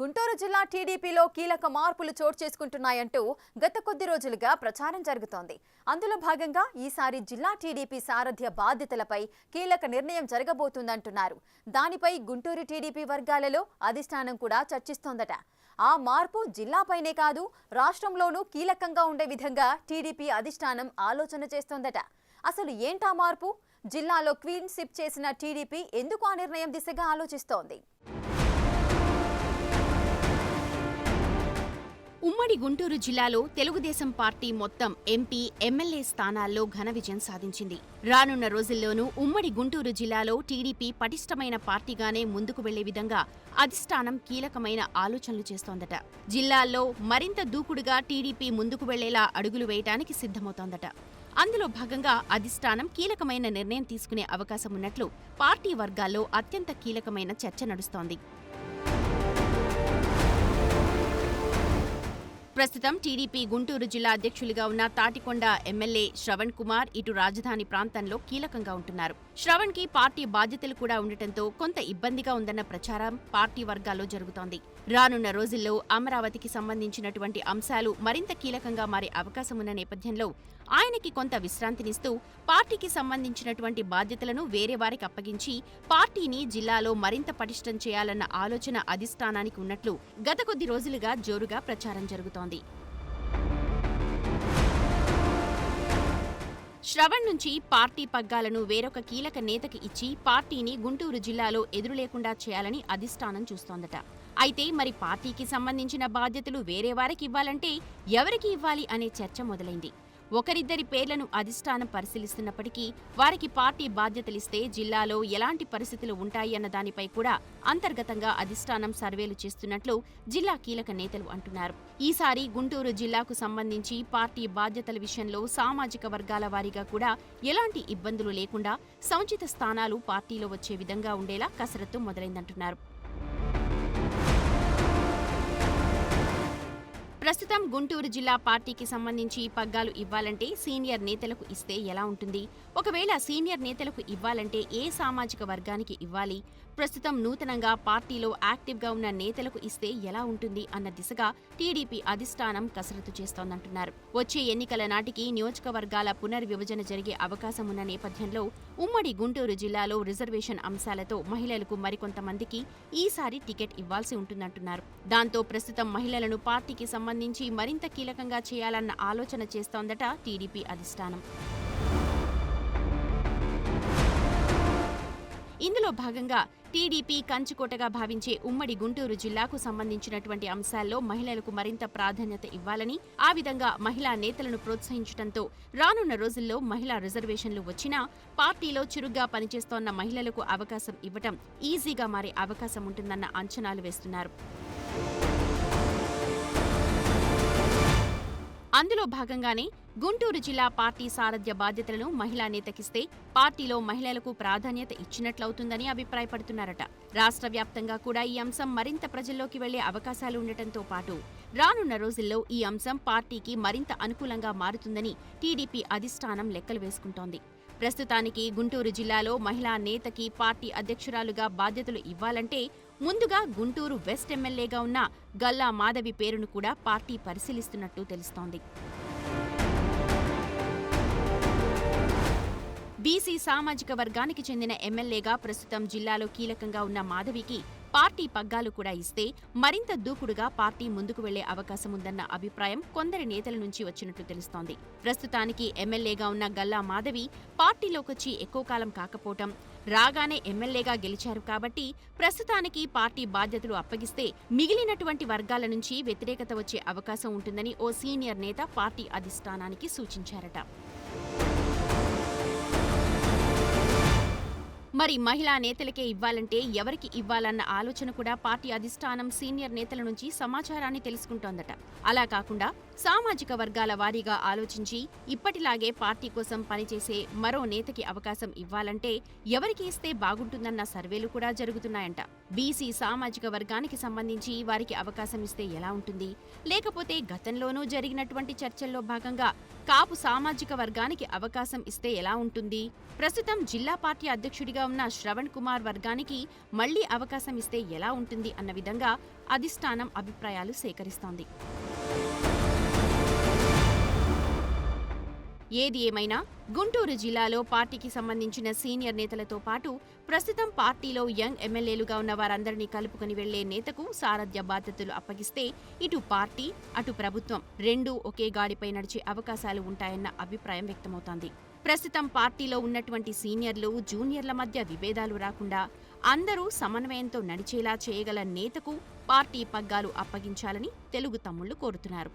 గుంటూరు జిల్లా టీడీపీలో కీలక మార్పులు చోటు చేసుకుంటున్నాయంటూ గత కొద్ది రోజులుగా ప్రచారం జరుగుతోంది. అందులో భాగంగా ఈసారి జిల్లా టీడీపీ సారథ్య బాధ్యతలపై కీలక నిర్ణయం జరగబోతుందంటున్నారు. దానిపై గుంటూరు టీడీపీ వర్గాలలో అధిష్టానం కూడా చర్చిస్తోందట. ఆ మార్పు జిల్లాపైనే కాదు, రాష్ట్రంలోనూ కీలకంగా ఉండే విధంగా టీడీపీ అధిష్టానం ఆలోచన చేస్తోందట. అసలు ఏంటా మార్పు? జిల్లాలో క్లీన్ స్వీప్ చేసిన టీడీపీ ఎందుకు ఆ నిర్ణయం దిశగా ఆలోచిస్తోంది? ఉమ్మడి గుంటూరు జిల్లాలో తెలుగుదేశం పార్టీ మొత్తం ఎంపీ, ఎమ్మెల్యే స్థానాల్లో ఘన విజయం సాధించింది. రానున్న రోజుల్లోనూ ఉమ్మడి గుంటూరు జిల్లాలో టీడీపీ పటిష్టమైన పార్టీగానే ముందుకు వెళ్లే విధంగా అధిష్టానం కీలకమైన ఆలోచనలు చేస్తోందట. జిల్లాల్లో మరింత దూకుడుగా టీడీపీ ముందుకు వెళ్లేలా అడుగులు వేయటానికి సిద్ధమవుతోందట. అందులో భాగంగా అధిష్టానం కీలకమైన నిర్ణయం తీసుకునే అవకాశం ఉన్నట్లు పార్టీ వర్గాల్లో అత్యంత కీలకమైన చర్చ నడుస్తోంది. ప్రస్తుతం టీడీపీ గుంటూరు జిల్లా అధ్యక్షులుగా ఉన్న తాటికొండ ఎమ్మెల్యే శ్రవణ్ కుమార్ ఇటు రాజధాని ప్రాంతంలో కీలకంగా ఉంటున్నారు. శ్రవణ్ కి పార్టీ బాధ్యతలు కూడా ఉండటంతో కొంత ఇబ్బందిగా ఉందన్న ప్రచారం పార్టీ వర్గాల్లో జరుగుతోంది. రానున్న రోజుల్లో అమరావతికి సంబంధించినటువంటి అంశాలు మరింత కీలకంగా మారే అవకాశం ఉన్న నేపథ్యంలో ఆయనకి కొంత విశ్రాంతినిస్తూ పార్టీకి సంబంధించినటువంటి బాధ్యతలను వేరే వారికి అప్పగించి పార్టీని జిల్లాలో మరింత పటిష్టం చేయాలన్న ఆలోచన అధిష్టానానికి ఉన్నట్లు గత కొద్ది రోజులుగా జోరుగా ప్రచారం జరుగుతోంది. శ్రవణ్ నుంచి పార్టీ పగ్గాలను వేరొక కీలక నేతకి ఇచ్చి పార్టీని గుంటూరు జిల్లాలో ఎదురులేకుండా చేయాలని అధిష్టానం చూస్తోందట. అయితే మరి పార్టీకి సంబంధించిన బాధ్యతలు వేరే వారికి ఇవ్వాలంటే ఎవరికి ఇవ్వాలి అనే చర్చ మొదలైంది. ఒకరిద్దరి పేర్లను అధిష్టానం పరిశీలిస్తున్నప్పటికీ వారికి పార్టీ బాధ్యతలిస్తే జిల్లాలో ఎలాంటి పరిస్థితులు ఉంటాయి అన్న దానిపై కూడా అంతర్గతంగా అధిష్టానం సర్వేలు చేస్తున్నట్లు జిల్లా కీలక నేతలు అంటున్నారు. ఈసారి గుంటూరు జిల్లాకు సంబంధించి పార్టీ బాధ్యతల విషయంలో సామాజిక వర్గాల వారీగా కూడా ఎలాంటి ఇబ్బందులు లేకుండా సముచిత స్థానాలు పార్టీలో వచ్చే విధంగా ఉండేలా కసరత్తు మొదలైందంటున్నారు. ప్రస్తుతం గుంటూరు జిల్లా పార్టీకి సంబంధించి పగ్గాలు ఇవ్వాలంటే సీనియర్ నేతలకు ఇస్తే ఎలా ఉంటుంది? ఒకవేళ సీనియర్ నేతలకు ఇవ్వాలంటే ఏ సామాజిక వర్గానికి ఇవ్వాలి? ప్రస్తుతం నూతనంగా పార్టీలో యాక్టివ్గా ఉన్న నేతలకు ఇస్తే ఎలా ఉంటుంది అన్న దిశగా టీడీపీ అధిష్టానం కసరత్తు చేస్తోందంటున్నారు. వచ్చే ఎన్నికల నాటికి నియోజకవర్గాల పునర్విభజన జరిగే అవకాశం ఉన్న నేపథ్యంలో ఉమ్మడి గుంటూరు జిల్లాలో రిజర్వేషన్ అంశాలతో మహిళలకు మరికొంతమందికి ఈసారి టికెట్ ఇవ్వాల్సి ఉంటుందంటున్నారు. దాంతో ప్రస్తుతం మహిళలను పార్టీకి సంబంధించి మరింత కీలకంగా చేయాలన్న ఆలోచన చేస్తోందట టీడీపీ అధిష్టానం. ఇందులో భాగంగా టీడీపీ కంచుకోటగా భావించే ఉమ్మడి గుంటూరు జిల్లాకు సంబంధించినటువంటి అంశాల్లో మహిళలకు మరింత ప్రాధాన్యత ఇవ్వాలని, ఆ విధంగా మహిళా నేతలను ప్రోత్సహించడంతో రానున్న రోజుల్లో మహిళా రిజర్వేషన్లు వచ్చినా పార్టీలో చురుగ్గా పనిచేస్తోన్న మహిళలకు అవకాశం ఇవ్వటం ఈజీగా మారే అవకాశం ఉంటుందన్న అంచనాలు వేస్తున్నారు. అందులో భాగంగానే గుంటూరు జిల్లా పార్టీ సారథ్య బాధ్యతలను మహిళా నేతకిస్తే పార్టీలో మహిళలకు ప్రాధాన్యత ఇచ్చినట్లవుతుందని అభిప్రాయపడుతున్నారట. రాష్ట్ర వ్యాప్తంగా కూడా ఈ అంశం మరింత ప్రజల్లోకి వెళ్లే అవకాశాలు ఉండటంతో పాటు రానున్న రోజుల్లో ఈ అంశం పార్టీకి మరింత అనుకూలంగా మారుతుందని టీడీపీ అధిష్టానం లెక్కలు వేసుకుంటోంది. ప్రస్తుతానికి గుంటూరు జిల్లాలో మహిళా నేతకి పార్టీ అధ్యక్షురాలుగా బాధ్యతలు ఇవ్వాలంటే ముందుగా గుంటూరు వెస్ట్ ఎమ్మెల్యేగా ఉన్న గల్లా మాధవి పేరును కూడా పార్టీ పరిశీలిస్తున్నట్టు తెలుస్తోంది. బీసీ సామాజిక వర్గానికి చెందిన ఎమ్మెల్యేగా ప్రస్తుతం జిల్లాలో కీలకంగా ఉన్న మాధవికి పార్టీ పగ్గాలు కూడా ఇస్తే మరింత దూకుడుగా పార్టీ ముందుకు వెళ్లే అవకాశం ఉందన్న అభిప్రాయం కొందరి నేతల నుంచి వచ్చినట్లు తెలుస్తోంది. ప్రస్తుతానికి ఎమ్మెల్యేగా ఉన్న గల్లా మాధవి పార్టీలోకొచ్చి ఎక్కువ కాలం కాకపోవటం, రాగానే ఎమ్మెల్యేగా గెలిచారు కాబట్టి ప్రస్తుతానికి పార్టీ బాధ్యతలు అప్పగిస్తే మిగిలినటువంటి వర్గాల నుంచి వ్యతిరేకత వచ్చే అవకాశం ఉంటుందని ఓ సీనియర్ నేత పార్టీ అధిష్టానానికి సూచించారట. మరి మహిళా నేతలకే ఇవ్వాలంటే ఎవరికి ఇవ్వాలన్న ఆలోచన కూడా పార్టీ అధిష్టానం సీనియర్ నేతల నుంచి సమాచారాన్ని తెలుసుకుంటోందట. అలా కాకుండా సామాజిక వర్గాల వారీగా ఆలోచించి ఇప్పటిలాగే పార్టీ కోసం పనిచేసే మరో నేతకి అవకాశం ఇవ్వాలంటే ఎవరికి ఇస్తే బాగుంటుందన్న సర్వేలు కూడా జరుగుతున్నాయంట. బీసీ సామాజిక వర్గానికి సంబంధించి వారికి అవకాశం ఇస్తే ఎలా ఉంటుంది? లేకపోతే గతంలోనూ జరిగినటువంటి చర్చల్లో భాగంగా కాపు సామాజిక వర్గానికి అవకాశం ఇస్తే ఎలా ఉంటుంది? ప్రస్తుతం జిల్లా పార్టీ అధ్యక్షుడిగా ఉన్న శ్రవణ్ కుమార్ వర్గానికి మళ్లీ అవకాశం ఇస్తే ఎలా ఉంటుంది అన్న విధంగా అధిష్టానం అభిప్రాయాలు సేకరిస్తోంది. ఏది ఏమైనా గుంటూరు జిల్లాలో పార్టీకి సంబంధించిన సీనియర్ నేతలతో పాటు ప్రస్తుతం పార్టీలో యంగ్ ఎమ్మెల్యేలుగా ఉన్న వారందరినీ కలుపుకుని వెళ్లే నేతకు సారథ్య బాధ్యతలు అప్పగిస్తే ఇటు పార్టీ అటు ప్రభుత్వం రెండూ ఒకే గాడిపై నడిచే అవకాశాలు ఉంటాయన్న అభిప్రాయం వ్యక్తమవుతోంది. ప్రస్తుతం పార్టీలో ఉన్నటువంటి సీనియర్లు జూనియర్ల మధ్య విభేదాలు రాకుండా అందరూ సమన్వయంతో నడిచేలా చేయగల నేతకు పార్టీ పగ్గాలు అప్పగించాలని తెలుగు తమ్ముళ్లు కోరుతున్నారు.